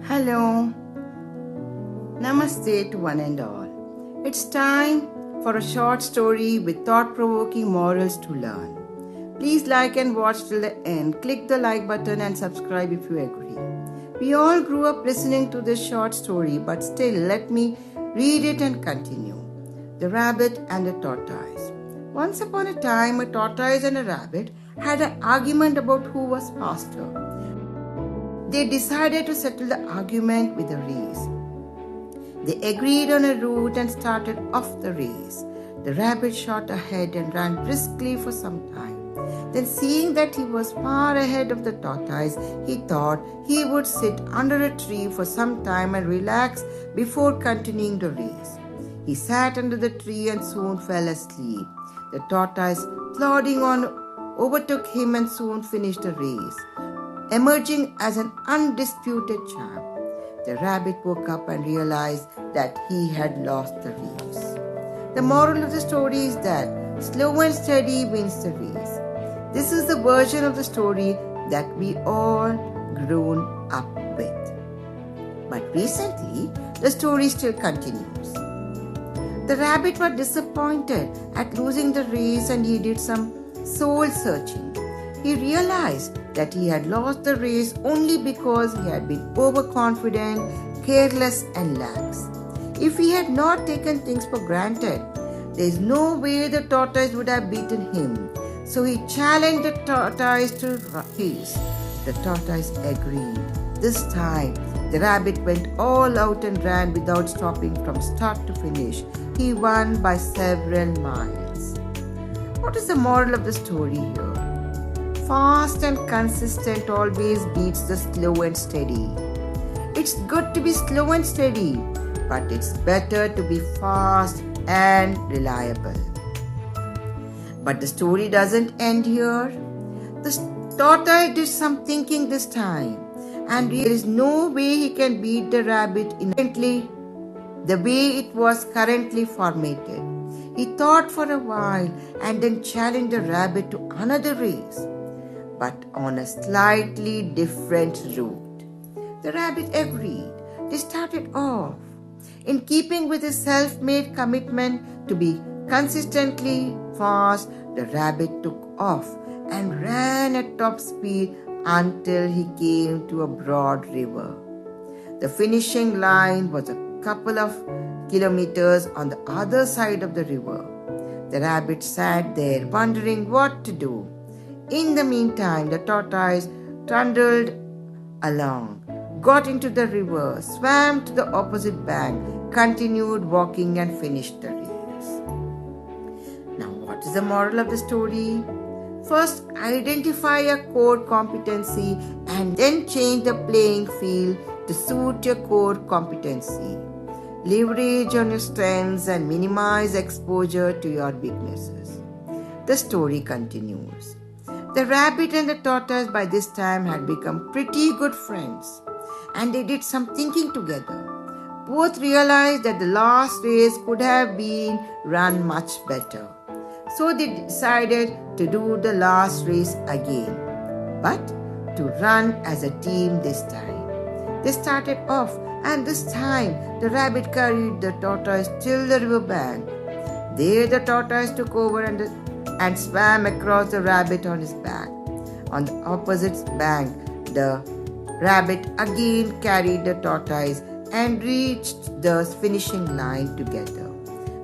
Hello, Namaste to one and all. It's time for a short story with thought-provoking morals to learn. Please like and watch till the end. Click the like button and subscribe if you agree. We all grew up listening to this short story, but still let me read it and continue. The Rabbit and the Tortoise. Once upon a time, a tortoise and a rabbit had an argument about who was faster. They decided to settle the argument with a race. They agreed on a route and started off the race. The rabbit shot ahead and ran briskly for some time. Then, seeing that he was far ahead of the tortoise, he thought he would sit under a tree for some time and relax before continuing the race. He sat under the tree and soon fell asleep. The tortoise, plodding on, overtook him and soon finished the race, emerging as an undisputed champ. The rabbit woke up and realized that he had lost the race. The moral of the story is that slow and steady wins the race. This is the version of the story that we all grown up with. But recently, the story still continues. The rabbit was disappointed at losing the race and he did some soul searching. He realized that he had lost the race only because he had been overconfident, careless, and lax. If he had not taken things for granted, there is no way the tortoise would have beaten him. So he challenged the tortoise to race. The tortoise agreed. This time, the rabbit went all out and ran without stopping from start to finish. He won by several miles. What is the moral of the story here? Fast and consistent always beats the slow and steady. It's good to be slow and steady, but it's better to be fast and reliable. But the story doesn't end here. The tortoise did some thinking this time, and there is no way he can beat the rabbit instantly the way it was currently formatted. He thought for a while and then challenged the rabbit to another race, but on a slightly different route. The rabbit agreed. They started off. In keeping with his self-made commitment to be consistently fast, the rabbit took off and ran at top speed until he came to a broad river. The finishing line was a couple of kilometers on the other side of the river. The rabbit sat there wondering what to do. In the meantime, the tortoise trundled along, got into the river, swam to the opposite bank, continued walking and finished the race. Now, what is the moral of the story? First, identify a core competency and then change the playing field to suit your core competency. Leverage on your strengths and minimize exposure to your weaknesses. The story continues. The rabbit and the tortoise by this time had become pretty good friends, and they did some thinking together. Both realized that the last race could have been run much better. So they decided to do the last race again, but to run as a team this time. They started off, and this time the rabbit carried the tortoise till the river bank. There the tortoise took over and swam across the rabbit on his back. On the opposite bank, the rabbit again carried the tortoise and reached the finishing line together.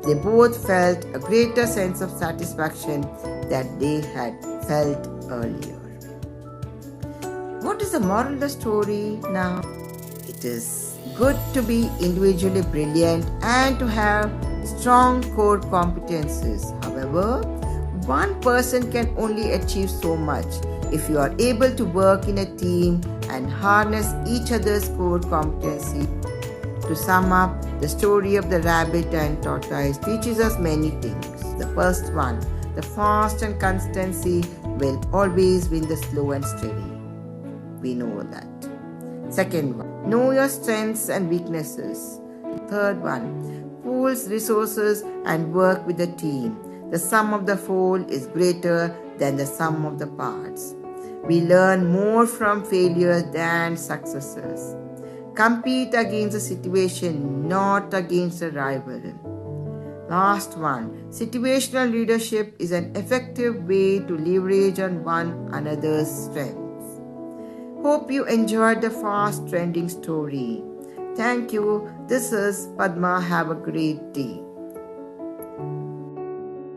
They both felt a greater sense of satisfaction that they had felt earlier. What is the moral of the story now? It is good to be individually brilliant and to have strong core competencies. However, one person can only achieve so much. If you are able to work in a team and harness each other's core competency. To sum up, the story of the rabbit and tortoise teaches us many things. The first one, the fast and consistency will always win the slow and steady. We know that. Second one, know your strengths and weaknesses. Third one, pool's resources and work with the team. The sum of the whole is greater than the sum of the parts. We learn more from failures than successes. Compete against the situation, not against a rival. Last one, situational leadership is an effective way to leverage on one another's strengths. Hope you enjoyed the fast trending story. Thank you. This is Padma. Have a great day.